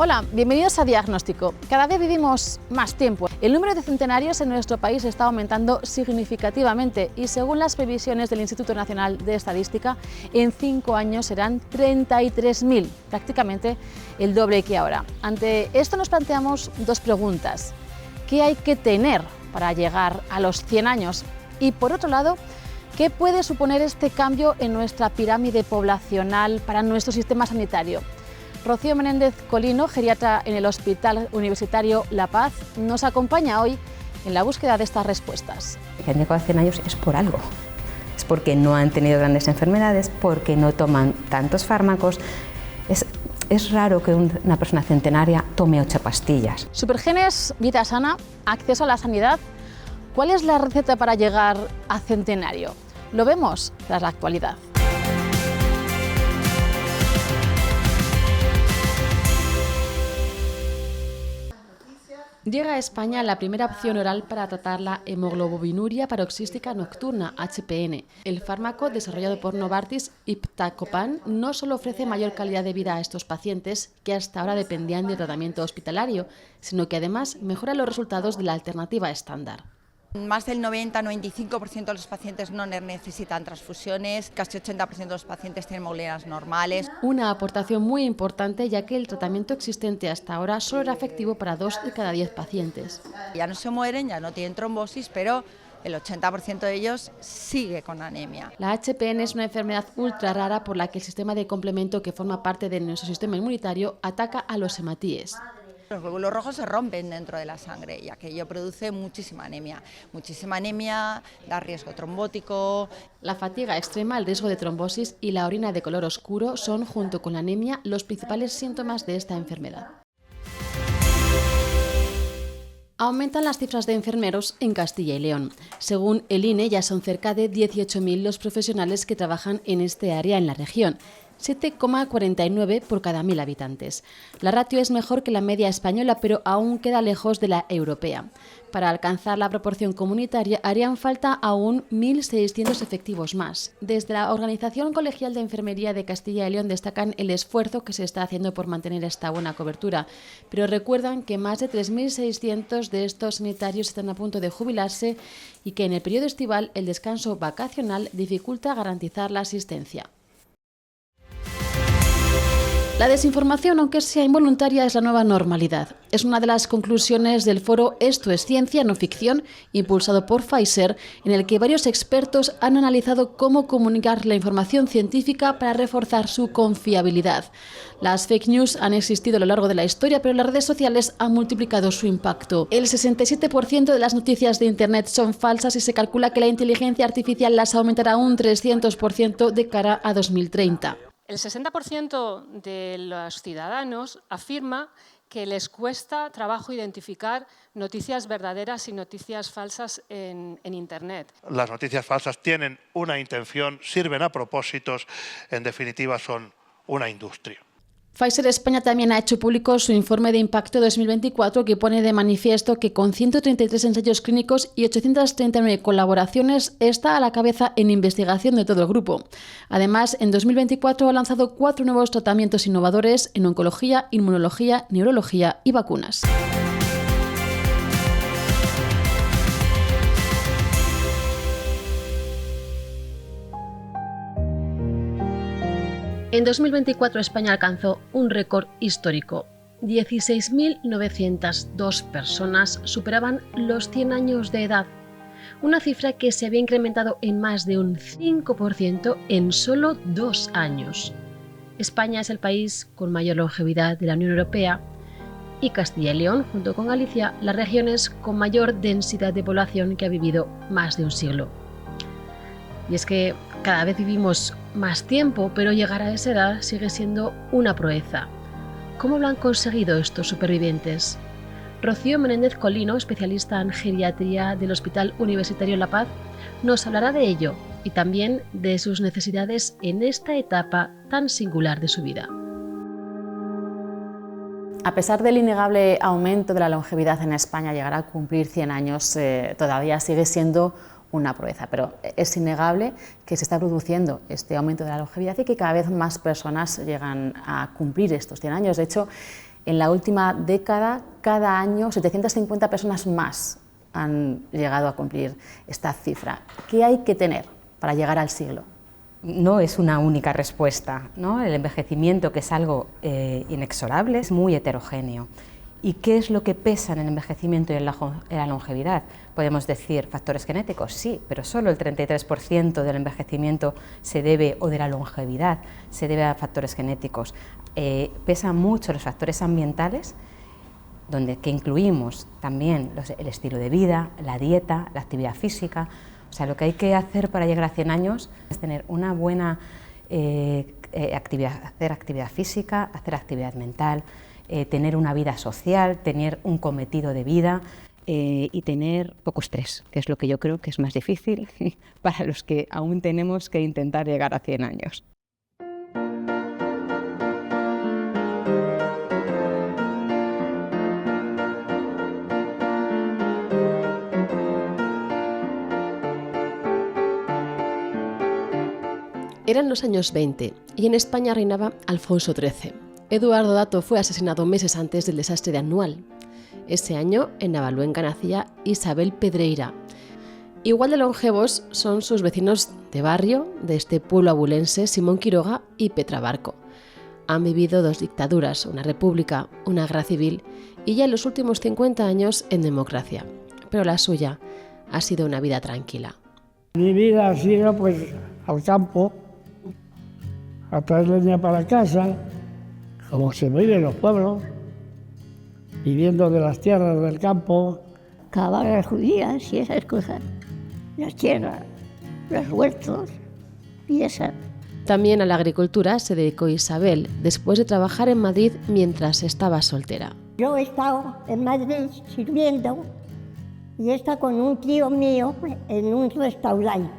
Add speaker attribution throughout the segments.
Speaker 1: Hola, bienvenidos a Diagnóstico. Cada vez vivimos más tiempo. El número de centenarios en nuestro país está aumentando significativamente y según las previsiones del Instituto Nacional de Estadística, en 5 años serán 33.000, prácticamente el doble que ahora. Ante esto nos planteamos dos preguntas. ¿Qué hay que tener para llegar a los 100 años? Y por otro lado, ¿qué puede suponer este cambio en nuestra pirámide poblacional para nuestro sistema sanitario? Rocío Menéndez Colino, geriatra en el Hospital Universitario La Paz, nos acompaña hoy en la búsqueda de estas respuestas.
Speaker 2: Que han llegado a 100 años es por algo. Es porque no han tenido grandes enfermedades, porque no toman tantos fármacos. Es raro que una persona centenaria tome 8 pastillas.
Speaker 1: Supergenes, vida sana, acceso a la sanidad. ¿Cuál es la receta para llegar a centenario? Lo vemos tras la actualidad. Llega a España la primera opción oral para tratar la hemoglobinuria paroxística nocturna, HPN. El fármaco desarrollado por Novartis, iptacopan, no solo ofrece mayor calidad de vida a estos pacientes que hasta ahora dependían de tratamiento hospitalario, sino que además mejora los resultados de la alternativa estándar.
Speaker 3: Más del 90-95% de los pacientes no necesitan transfusiones, casi 80% de los pacientes tienen hemoglobina normales.
Speaker 1: Una aportación muy importante, ya que el tratamiento existente hasta ahora solo era efectivo para 2 de cada 10 pacientes.
Speaker 3: Ya no se mueren, ya no tienen trombosis, pero el 80% de ellos sigue con anemia.
Speaker 1: La HPN es una enfermedad ultra rara por la que el sistema de complemento que forma parte de nuestro sistema inmunitario ataca a los hematíes.
Speaker 3: Los glóbulos rojos se rompen dentro de la sangre y aquello produce muchísima anemia. Muchísima anemia, da riesgo trombótico.
Speaker 1: La fatiga extrema, el riesgo de trombosis y la orina de color oscuro son, junto con la anemia, los principales síntomas de esta enfermedad. Aumentan las cifras de enfermeros en Castilla y León. Según el INE, ya son cerca de 18.000 los profesionales que trabajan en este área en la región. 7,49 por cada 1.000 habitantes. La ratio es mejor que la media española, pero aún queda lejos de la europea. Para alcanzar la proporción comunitaria harían falta aún 1.600 efectivos más. Desde la Organización Colegial de Enfermería de Castilla y León destacan el esfuerzo que se está haciendo por mantener esta buena cobertura, pero recuerdan que más de 3.600 de estos sanitarios están a punto de jubilarse y que en el periodo estival el descanso vacacional dificulta garantizar la asistencia. La desinformación, aunque sea involuntaria, es la nueva normalidad. Es una de las conclusiones del foro Esto es ciencia, no ficción, impulsado por Pfizer, en el que varios expertos han analizado cómo comunicar la información científica para reforzar su confiabilidad. Las fake news han existido a lo largo de la historia, pero las redes sociales han multiplicado su impacto. El 67% de las noticias de Internet son falsas y se calcula que la inteligencia artificial las aumentará un 300% de cara a 2030.
Speaker 4: El 60% de los ciudadanos afirma que les cuesta trabajo identificar noticias verdaderas y noticias falsas en Internet.
Speaker 5: Las noticias falsas tienen una intención, sirven a propósitos, en definitiva son una industria.
Speaker 1: Pfizer España también ha hecho público su informe de impacto 2024 que pone de manifiesto que con 133 ensayos clínicos y 839 colaboraciones está a la cabeza en investigación de todo el grupo. Además, en 2024 ha lanzado 4 nuevos tratamientos innovadores en oncología, inmunología, neurología y vacunas. En 2024 España alcanzó un récord histórico. 16.902 personas superaban los 100 años de edad, una cifra que se había incrementado en más de un 5% en solo 2 años. España es el país con mayor longevidad de la Unión Europea y Castilla y León, junto con Galicia, las regiones con mayor densidad de población que ha vivido más de un siglo. Y es que cada vez vivimos más tiempo, pero llegar a esa edad sigue siendo una proeza. ¿Cómo lo han conseguido estos supervivientes? Rocío Menéndez Colino, especialista en geriatría del Hospital Universitario La Paz, nos hablará de ello y también de sus necesidades en esta etapa tan singular de su vida. A pesar del innegable aumento de la longevidad en España, llegar a cumplir 100 años todavía sigue siendo una proeza, pero es innegable que se está produciendo este aumento de la longevidad y que cada vez más personas llegan a cumplir estos 100 años. De hecho,
Speaker 6: En la última década, cada año, 750 personas más han llegado a cumplir esta cifra. ¿Qué hay que tener para llegar al siglo?
Speaker 2: No es una única respuesta, ¿no? El envejecimiento, que es algo inexorable, es muy heterogéneo. ¿Y qué es lo que pesa en el envejecimiento y en la longevidad? Podemos decir factores genéticos, sí, pero solo el 33% del envejecimiento se debe, o de la longevidad, se debe a factores genéticos. Pesan mucho los factores ambientales, que incluimos también el estilo de vida, la dieta, la actividad física. O sea, lo que hay que hacer para llegar a 100 años es tener una buena hacer actividad física, hacer actividad mental, tener una vida social, tener un cometido de vida y tener poco estrés, que es lo que yo creo que es más difícil para los que aún tenemos que intentar llegar a 100 años.
Speaker 1: Eran los años 20 y en España reinaba Alfonso XIII. Eduardo Dato fue asesinado meses antes del desastre de Anual. Ese año en Navaluenga nacía Isabel Pedreira. Igual de longevos son sus vecinos de barrio de este pueblo abulense, Simón Quiroga y Petra Barco. Han vivido 2 dictaduras, una república, una guerra civil y ya en los últimos 50 años en democracia. Pero la suya ha sido una vida tranquila.
Speaker 7: Mi vida ha sido pues al campo, a traer leña para casa, como se vive en los pueblos, viviendo de las tierras del campo.
Speaker 8: Cavar las judías y esas cosas, las tierras, los huertos y esas.
Speaker 1: También a la agricultura se dedicó Isabel, después de trabajar en Madrid mientras estaba soltera.
Speaker 8: Yo he estado en Madrid sirviendo y he estado con un tío mío en un restaurante.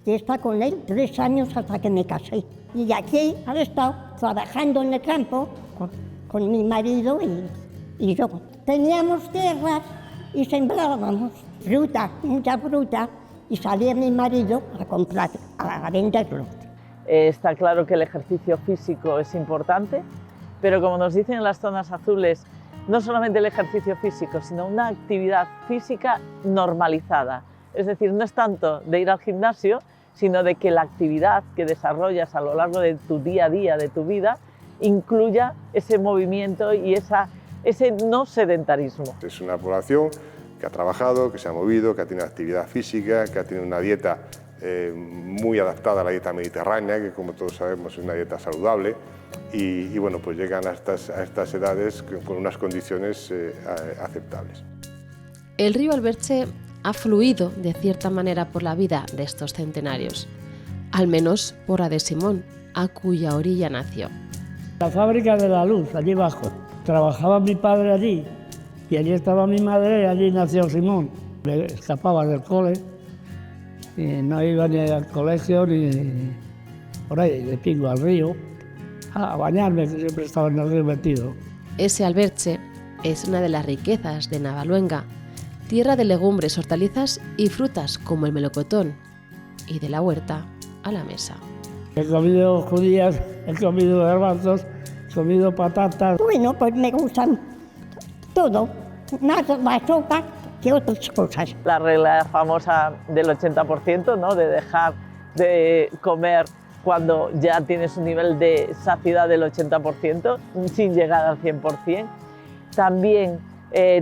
Speaker 8: Y he estado con él 3 años hasta que me casé. Y aquí he estado trabajando en el campo con mi marido y yo. Teníamos tierras y sembrábamos fruta, mucha fruta, y salía mi marido a comprar, a venderlo.
Speaker 9: Está claro que el ejercicio físico es importante, pero como nos dicen en las zonas azules, no solamente el ejercicio físico, sino una actividad física normalizada. Es decir, no es tanto de ir al gimnasio, sino de que la actividad que desarrollas a lo largo de tu día a día, de tu vida, incluya ese movimiento y ese no sedentarismo.
Speaker 10: Es una población que ha trabajado, que se ha movido, que ha tenido actividad física, que ha tenido una dieta muy adaptada a la dieta mediterránea, que como todos sabemos es una dieta saludable, y bueno, pues llegan a estas edades con unas condiciones aceptables.
Speaker 1: El río Alberche ha fluido de cierta manera por la vida de estos centenarios, al menos por la de Simón, a cuya orilla nació.
Speaker 7: La fábrica de la luz, allí abajo. Trabajaba mi padre allí, y allí estaba mi madre, y allí nació Simón. Me escapaba del cole, y no iba ni al colegio, ni por ahí, de pingo al río, a bañarme, que siempre estaba en el río metido.
Speaker 1: Ese Alberche es una de las riquezas de Navaluenga, tierra de legumbres, hortalizas y frutas como el melocotón, y de la huerta a la mesa.
Speaker 7: He comido judías, he comido garbanzos, he comido patatas.
Speaker 8: Bueno, pues me gustan todo, más la sopa que otras cosas.
Speaker 9: La regla famosa del 80%, ¿no? De dejar de comer cuando ya tienes un nivel de saciedad del 80%, sin llegar al 100%. También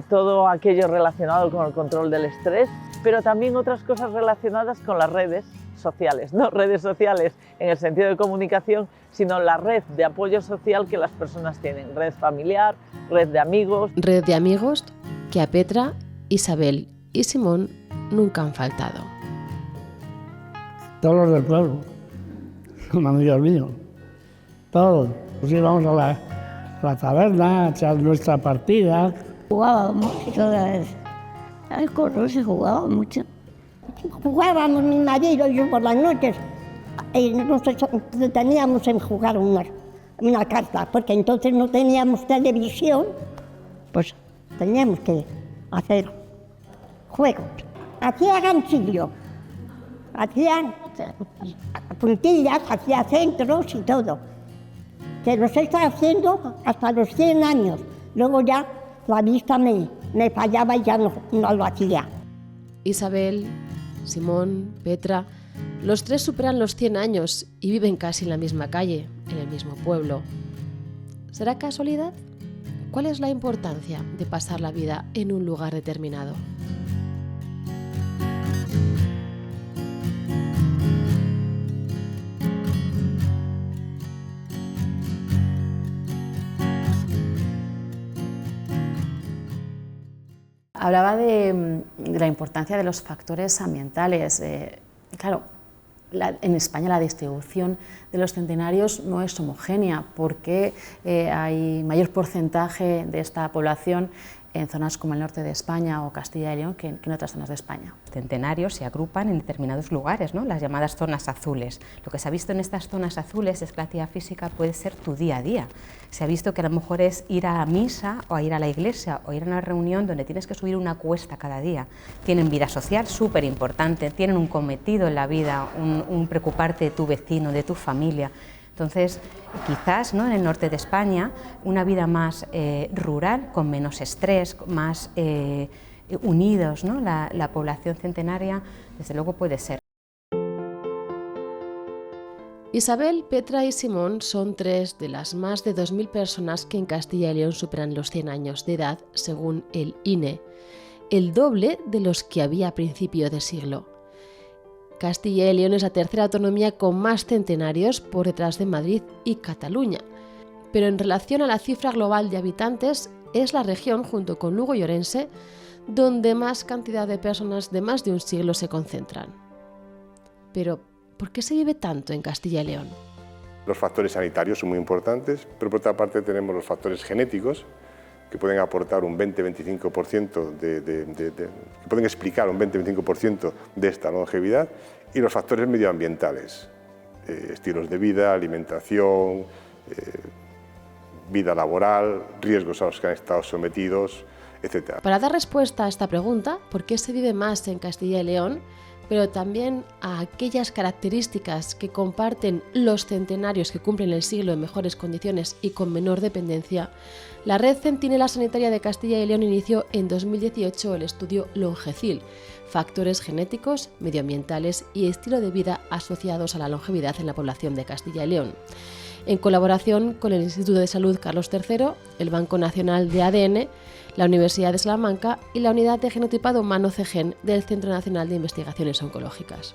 Speaker 9: todo aquello relacionado con el control del estrés, pero también otras cosas relacionadas con las redes sociales, no redes sociales en el sentido de comunicación, sino la red de apoyo social que las personas tienen, red familiar, red de amigos.
Speaker 1: Red de amigos que a Petra, Isabel y Simón nunca han faltado.
Speaker 7: Todos los del pueblo, son amigos míos, todos. Pues íbamos a la taberna a echar nuestra partida.
Speaker 8: Jugábamos todas las cosas, se jugaba mucho. Jugábamos mi marido y yo por las noches y nos entreteníamos en jugar una carta, porque entonces no teníamos televisión, pues teníamos que hacer juegos. Hacía ganchillo, hacía puntillas, hacía centros y todo. que los he estado haciendo hasta los 100 años. Luego ya la vista me fallaba y ya no lo hacía.
Speaker 1: Isabel, Simón, Petra, los tres superan los 100 años y viven casi en la misma calle, en el mismo pueblo. ¿Será casualidad? ¿Cuál es la importancia de pasar la vida en un lugar determinado?
Speaker 6: Hablaba de la importancia de los factores ambientales. Claro, en España la distribución de los centenarios no es homogénea porque hay mayor porcentaje de esta población en zonas como el norte de España o Castilla y León que en otras zonas de España.
Speaker 2: Centenarios se agrupan en determinados lugares, ¿no? Las llamadas zonas azules. Lo que se ha visto en estas zonas azules es que la actividad física puede ser tu día a día. Se ha visto que a lo mejor es ir a misa o a ir a la iglesia o ir a una reunión donde tienes que subir una cuesta cada día. Tienen vida social súper importante, tienen un cometido en la vida, un preocuparte de tu vecino, de tu familia. Entonces, quizás, ¿no?, en el norte de España, una vida más rural, con menos estrés, más unidos, ¿no? La población centenaria, desde luego puede ser.
Speaker 1: Isabel, Petra y Simón son tres de las más de 2.000 personas que en Castilla y León superan los 100 años de edad, según el INE, el doble de los que había a principio de siglo. Castilla y León es la tercera autonomía con más centenarios por detrás de Madrid y Cataluña, pero en relación a la cifra global de habitantes es la región, junto con Lugo y Orense, donde más cantidad de personas de más de un siglo se concentran. Pero, ¿por qué se vive tanto en Castilla y León?
Speaker 10: Los factores sanitarios son muy importantes, pero por otra parte tenemos los factores genéticos, que pueden aportar un 20-25%, que pueden explicar un 20-25% de esta longevidad, y los factores medioambientales, estilos de vida, alimentación, vida laboral, riesgos a los que han estado sometidos, etc.
Speaker 1: Para dar respuesta a esta pregunta, ¿por qué se vive más en Castilla y León?, pero también a aquellas características que comparten los centenarios que cumplen el siglo en mejores condiciones y con menor dependencia, la Red Centinela Sanitaria de Castilla y León inició en 2018 el estudio Longecil, factores genéticos, medioambientales y estilo de vida asociados a la longevidad en la población de Castilla y León, en colaboración con el Instituto de Salud Carlos III, el Banco Nacional de ADN, la Universidad de Salamanca y la Unidad de Genotipado Humano CEGEN del Centro Nacional de Investigaciones Oncológicas.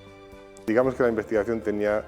Speaker 10: Digamos que la investigación tenía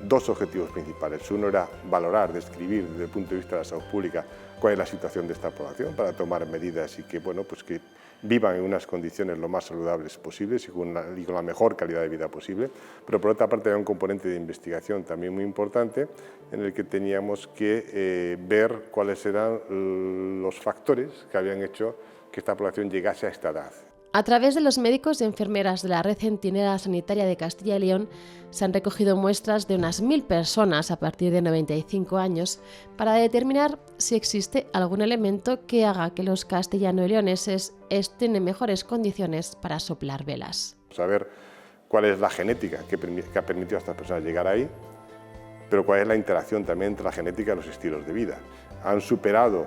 Speaker 10: dos objetivos principales. Uno era valorar, describir desde el punto de vista de la salud pública cuál es la situación de esta población para tomar medidas y que, bueno, pues que vivan en unas condiciones lo más saludables posibles y con la mejor calidad de vida posible. Pero por otra parte había un componente de investigación también muy importante en el que teníamos que ver cuáles eran los factores que habían hecho que esta población llegase a esta edad.
Speaker 1: A través de los médicos y enfermeras de la Red Centinela Sanitaria de Castilla y León se han recogido muestras de unas 1.000 personas a partir de 95 años para determinar si existe algún elemento que haga que los castellano-leoneses estén en mejores condiciones para soplar velas.
Speaker 10: Saber cuál es la genética que ha permitido a estas personas llegar ahí, pero cuál es la interacción también entre la genética y los estilos de vida. Han superado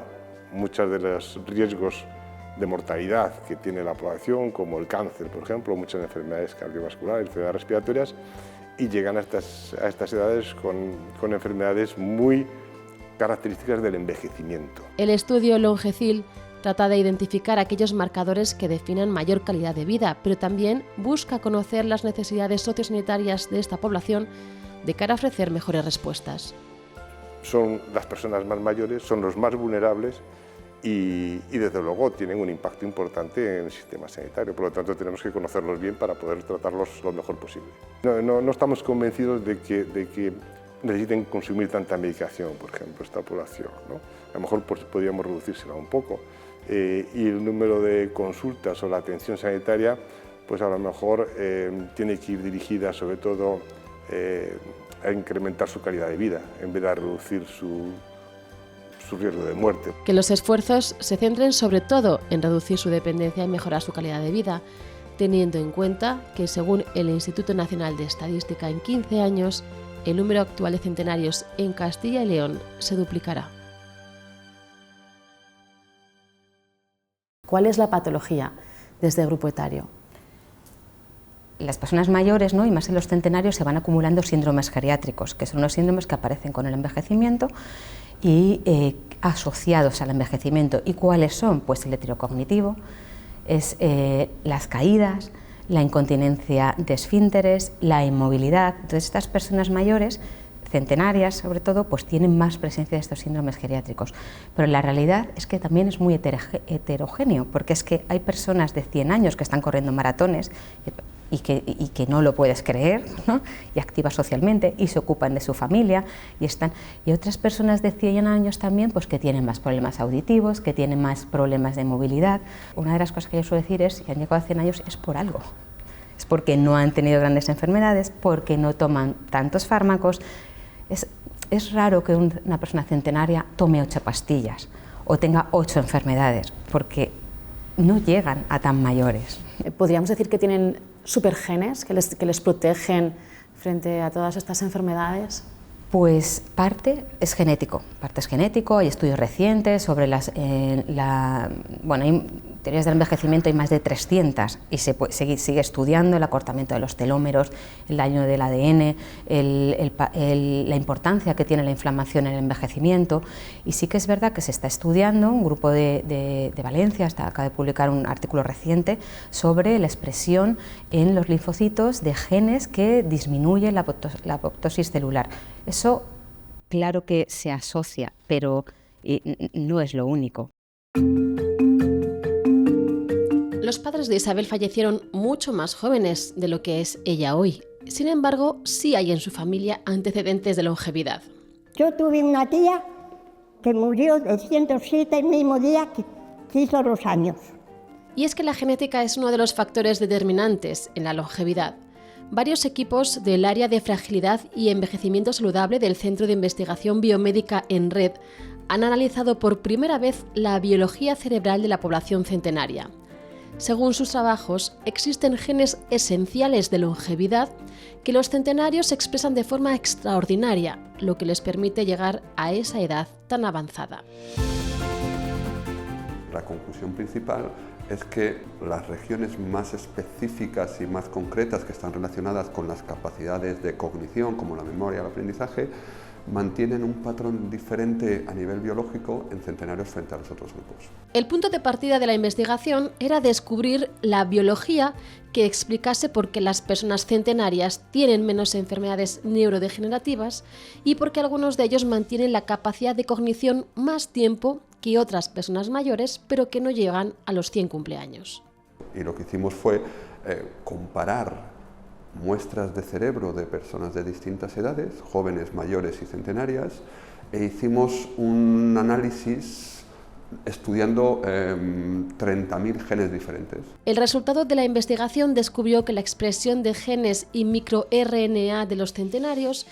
Speaker 10: muchos de los riesgos de mortalidad que tiene la población, como el cáncer, por ejemplo, muchas enfermedades cardiovasculares, enfermedades respiratorias, y llegan a estas edades con enfermedades muy características del envejecimiento.
Speaker 1: El estudio Longecil trata de identificar aquellos marcadores que definan mayor calidad de vida, pero también busca conocer las necesidades sociosanitarias de esta población de cara a ofrecer mejores respuestas.
Speaker 10: Son las personas más mayores, son los más vulnerables, y desde luego tienen un impacto importante en el sistema sanitario, por lo tanto tenemos que conocerlos bien para poder tratarlos lo mejor posible. No estamos convencidos de que necesiten consumir tanta medicación, por ejemplo, esta población, ¿no? A lo mejor podríamos reducírsela un poco, y el número de consultas o la atención sanitaria, pues a lo mejor tiene que ir dirigida sobre todo a incrementar su calidad de vida, en vez de reducir su riesgo de muerte.
Speaker 1: Que los esfuerzos se centren sobre todo en reducir su dependencia y mejorar su calidad de vida, teniendo en cuenta que según el Instituto Nacional de Estadística en 15 años, el número actual de centenarios en Castilla y León se duplicará.
Speaker 6: ¿Cuál es la patología de este grupo etario?
Speaker 2: Las personas mayores, ¿no?, y más en los centenarios, se van acumulando síndromes geriátricos, que son los síndromes que aparecen con el envejecimiento y asociados al envejecimiento. ¿Y cuáles son? Pues el deterioro cognitivo, es las caídas, la incontinencia de esfínteres, la inmovilidad. Entonces, estas personas mayores, centenarias sobre todo, pues tienen más presencia de estos síndromes geriátricos. Pero la realidad es que también es muy heterogéneo, porque es que hay personas de 100 años que están corriendo maratones y que no lo puedes creer, ¿no?, y activas socialmente y se ocupan de su familia y otras personas de 100 años también, pues que tienen más problemas auditivos, que tienen más problemas de movilidad. Una de las cosas que yo suelo decir es, si han llegado a 100 años es por algo, es porque no han tenido grandes enfermedades, porque no toman tantos fármacos. Es raro que una persona centenaria tome 8 pastillas o tenga 8 enfermedades, porque no llegan a tan mayores.
Speaker 6: ¿Podríamos decir que tienen supergenes que les protegen frente a todas estas enfermedades?
Speaker 2: Pues parte es genético, hay estudios recientes sobre hay teorías del envejecimiento, hay más de 300 y se sigue estudiando el acortamiento de los telómeros, el daño del ADN, la importancia que tiene la inflamación en el envejecimiento, y sí que es verdad que se está estudiando, un grupo de Valencia acaba de publicar un artículo reciente sobre la expresión en los linfocitos de genes que disminuyen la apoptosis celular. Eso claro que se asocia, pero no es lo único.
Speaker 1: Los padres de Isabel fallecieron mucho más jóvenes de lo que es ella hoy. Sin embargo, sí hay en su familia antecedentes de longevidad.
Speaker 8: Yo tuve una tía que murió de 107 el mismo día que hizo los años.
Speaker 1: Y es que la genética es uno de los factores determinantes en la longevidad. Varios equipos del área de fragilidad y envejecimiento saludable del Centro de Investigación Biomédica en Red han analizado por primera vez la biología cerebral de la población centenaria. Según sus trabajos, existen genes esenciales de longevidad que los centenarios expresan de forma extraordinaria, lo que les permite llegar a esa edad tan avanzada.
Speaker 11: La conclusión principal es que las regiones más específicas y más concretas que están relacionadas con las capacidades de cognición, como la memoria, el aprendizaje, mantienen un patrón diferente a nivel biológico en centenarios frente a los otros grupos.
Speaker 1: El punto de partida de la investigación era descubrir la biología que explicase por qué las personas centenarias tienen menos enfermedades neurodegenerativas y por qué algunos de ellos mantienen la capacidad de cognición más tiempo que otras personas mayores, pero que no llegan a los 100 cumpleaños.
Speaker 11: Y lo que hicimos fue comparar muestras de cerebro de personas de distintas edades, jóvenes, mayores y centenarias, e hicimos un análisis estudiando 30.000 genes diferentes.
Speaker 1: El resultado de la investigación descubrió que la expresión de genes y microRNA de los centenarios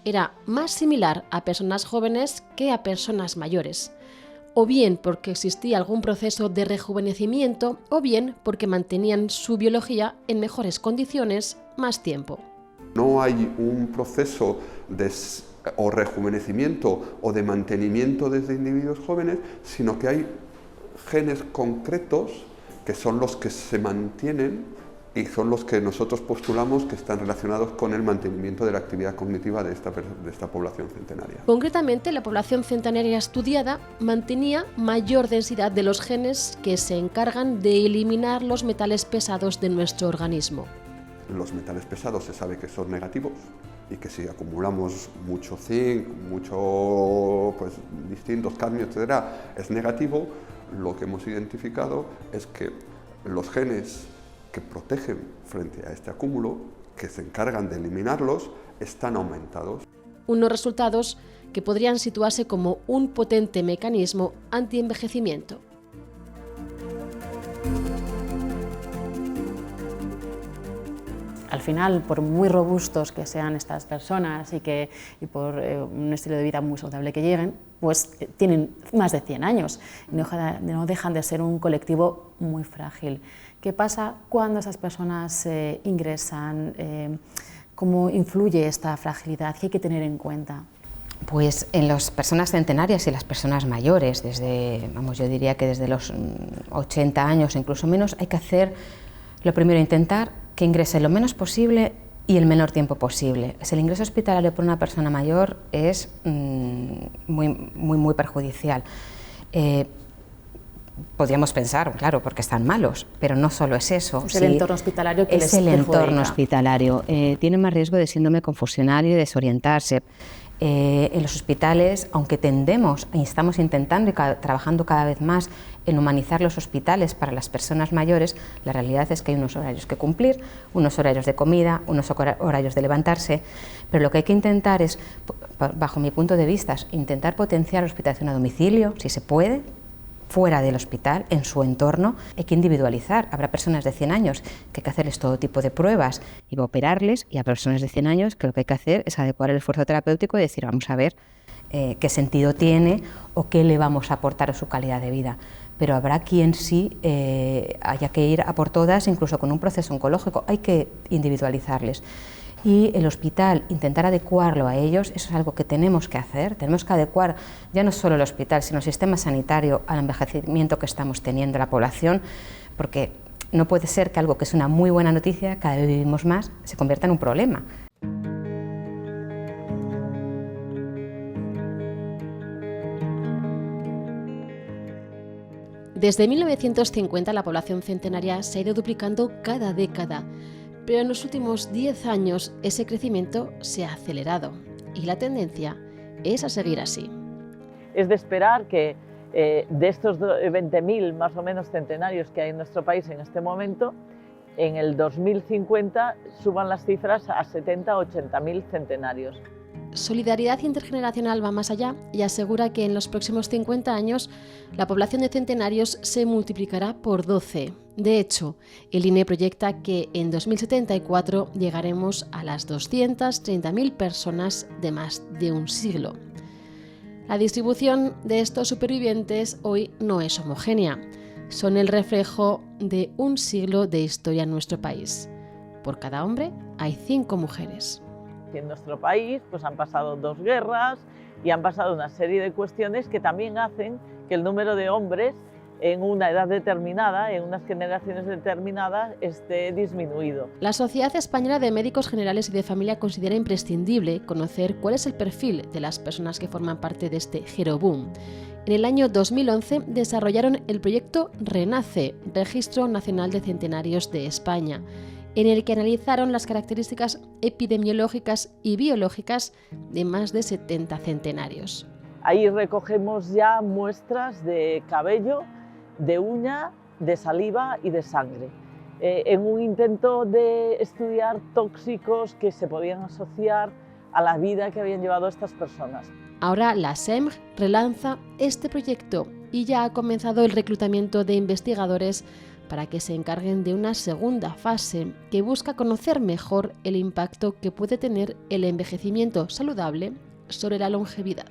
Speaker 1: era más similar a personas jóvenes que a personas mayores, o bien porque existía algún proceso de rejuvenecimiento, o bien porque mantenían su biología en mejores condiciones más tiempo.
Speaker 11: No hay un proceso de rejuvenecimiento o de mantenimiento desde individuos jóvenes, sino que hay genes concretos que son los que se mantienen y son los que nosotros postulamos que están relacionados con el mantenimiento de la actividad cognitiva de esta población centenaria.
Speaker 1: Concretamente, la población centenaria estudiada mantenía mayor densidad de los genes que se encargan de eliminar los metales pesados de nuestro organismo.
Speaker 11: Los metales pesados se sabe que son negativos y que si acumulamos mucho zinc, distintos cadmios, etcétera, es negativo. Lo que hemos identificado es que los genes que protegen frente a este acúmulo, que se encargan de eliminarlos, están aumentados.
Speaker 1: Unos resultados que podrían situarse como un potente mecanismo antienvejecimiento.
Speaker 6: Al final, por muy robustos que sean estas personas y por un estilo de vida muy saludable que lleguen, pues tienen más de 100 años. No dejan de ser un colectivo muy frágil. ¿Qué pasa cuando esas personas ingresan ¿Cómo influye esta fragilidad? ¿Qué hay que tener en cuenta?
Speaker 2: Pues en las personas centenarias y las personas mayores, yo diría que desde los 80 años, incluso menos, hay que hacer, lo primero, intentar que ingrese lo menos posible y el menor tiempo posible. El ingreso hospitalario por una persona mayor es muy perjudicial. Podríamos pensar, claro, porque están malos, pero no solo es eso.
Speaker 6: Es el entorno hospitalario que les perjudica.
Speaker 2: Es el entorno hospitalario. Tienen más riesgo de síndrome confusional y de desorientarse. En los hospitales, aunque estamos intentando y trabajando cada vez más en humanizar los hospitales para las personas mayores, la realidad es que hay unos horarios que cumplir, unos horarios de comida, unos horarios de levantarse, pero lo que hay que intentar es, bajo mi punto de vista, es intentar potenciar la hospitalización a domicilio, si se puede, fuera del hospital, en su entorno. Hay que individualizar. Habrá personas de 100 años que hay que hacerles todo tipo de pruebas y operarles, y a personas de 100 años que lo que hay que hacer es adecuar el esfuerzo terapéutico y decir, vamos a ver qué sentido tiene o qué le vamos a aportar a su calidad de vida. Pero habrá quien sí haya que ir a por todas, incluso con un proceso oncológico. Hay que individualizarles. Y el hospital, intentar adecuarlo a ellos, eso es algo que tenemos que hacer. Tenemos que adecuar ya no solo el hospital, sino el sistema sanitario al envejecimiento que estamos teniendo la población, porque no puede ser que algo que es una muy buena noticia, cada vez vivimos más, se convierta en un problema.
Speaker 1: Desde 1950 la población centenaria se ha ido duplicando cada década, pero en los últimos 10 años ese crecimiento se ha acelerado y la tendencia es a seguir así.
Speaker 9: Es de esperar que de estos 20.000 más o menos centenarios que hay en nuestro país en este momento, en el 2050 suban las cifras a 70 o 80.000 centenarios.
Speaker 1: Solidaridad Intergeneracional va más allá y asegura que en los próximos 50 años la población de centenarios se multiplicará por 12. De hecho, el INE proyecta que en 2074 llegaremos a las 230.000 personas de más de un siglo. La distribución de estos supervivientes hoy no es homogénea. Son el reflejo de un siglo de historia en nuestro país. Por cada hombre hay 5 mujeres.
Speaker 9: En nuestro país pues han pasado 2 guerras y han pasado una serie de cuestiones que también hacen que el número de hombres en una edad determinada, en unas generaciones determinadas, esté disminuido.
Speaker 1: La Sociedad Española de Médicos Generales y de Familia considera imprescindible conocer cuál es el perfil de las personas que forman parte de este geroboom. En el año 2011 desarrollaron el proyecto RENACE, Registro Nacional de Centenarios de España, en el que analizaron las características epidemiológicas y biológicas de más de 70 centenarios.
Speaker 9: Ahí recogemos ya muestras de cabello, de uña, de saliva y de sangre, en un intento de estudiar tóxicos que se podían asociar a la vida que habían llevado estas personas.
Speaker 1: Ahora la SEMG relanza este proyecto y ya ha comenzado el reclutamiento de investigadores para que se encarguen de una segunda fase que busca conocer mejor el impacto que puede tener el envejecimiento saludable sobre la longevidad.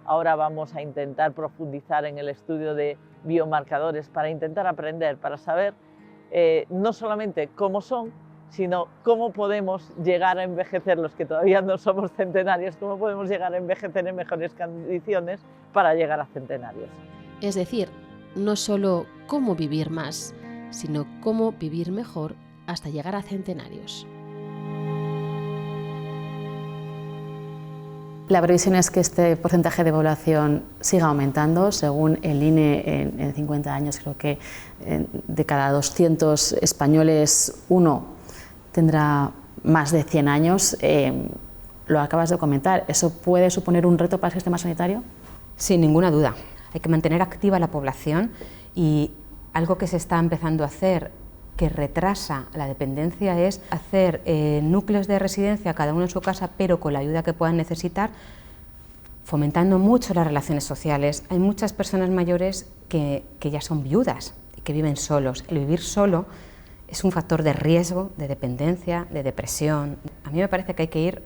Speaker 9: Ahora vamos a intentar profundizar en el estudio de biomarcadores para intentar aprender, para saber no solamente cómo son, sino cómo podemos llegar a envejecer los que todavía no somos centenarios, cómo podemos llegar a envejecer en mejores condiciones para llegar a centenarios.
Speaker 1: Es decir, no solo cómo vivir más, sino cómo vivir mejor hasta llegar a centenarios.
Speaker 6: La previsión es que este porcentaje de población siga aumentando. Según el INE, en 50 años creo que de cada 200 españoles, uno tendrá más de 100 años. Lo acabas de comentar, ¿eso puede suponer un reto para el sistema sanitario?
Speaker 2: Sin ninguna duda. Hay que mantener activa la población y algo que se está empezando a hacer que retrasa la dependencia es hacer núcleos de residencia, cada uno en su casa, pero con la ayuda que puedan necesitar, fomentando mucho las relaciones sociales. Hay muchas personas mayores que ya son viudas y que viven solos. El vivir solo es un factor de riesgo, de dependencia, de depresión. A mí me parece que hay que ir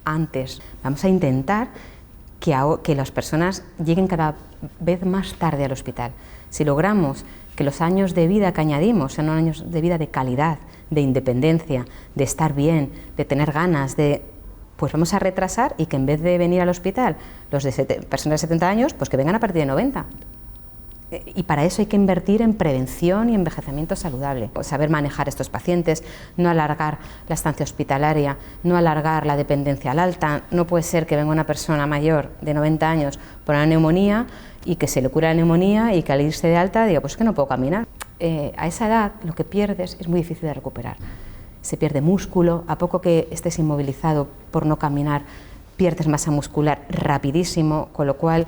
Speaker 2: antes. Vamos a intentar que las personas lleguen cada vez más tarde al hospital. Si logramos que los años de vida que añadimos sean años de vida de calidad, de independencia, de estar bien, de tener ganas, pues vamos a retrasar y que en vez de venir al hospital los de personas de 70 años, pues que vengan a partir de 90. Y para eso hay que invertir en prevención y envejecimiento saludable, pues saber manejar estos pacientes, no alargar la estancia hospitalaria, no alargar la dependencia al alta. No puede ser que venga una persona mayor de 90 años por una neumonía y que se le cura la neumonía y que al irse de alta diga, pues es que no puedo caminar. A esa edad lo que pierdes es muy difícil de recuperar. Se pierde músculo, a poco que estés inmovilizado por no caminar, pierdes masa muscular rapidísimo, con lo cual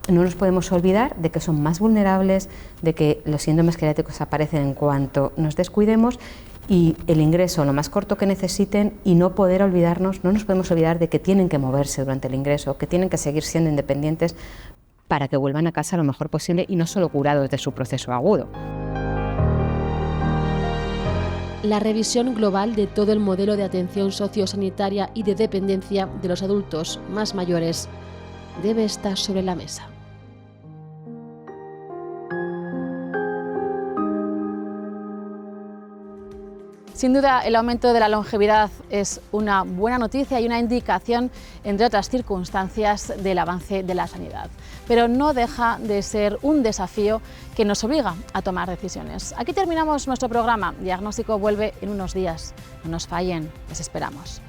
Speaker 2: no nos podemos olvidar de que son más vulnerables, de que los síndromes geriátricos aparecen en cuanto nos descuidemos y el ingreso lo más corto que necesiten, y no nos podemos olvidar de que tienen que moverse durante el ingreso, que tienen que seguir siendo independientes para que vuelvan a casa lo mejor posible y no solo curados de su proceso agudo.
Speaker 1: La revisión global de todo el modelo de atención sociosanitaria y de dependencia de los adultos más mayores debe estar sobre la mesa.
Speaker 6: Sin duda, el aumento de la longevidad es una buena noticia y una indicación, entre otras circunstancias, del avance de la sanidad. Pero no deja de ser un desafío que nos obliga a tomar decisiones. Aquí terminamos nuestro programa. Diagnóstico vuelve en unos días. No nos fallen, les esperamos.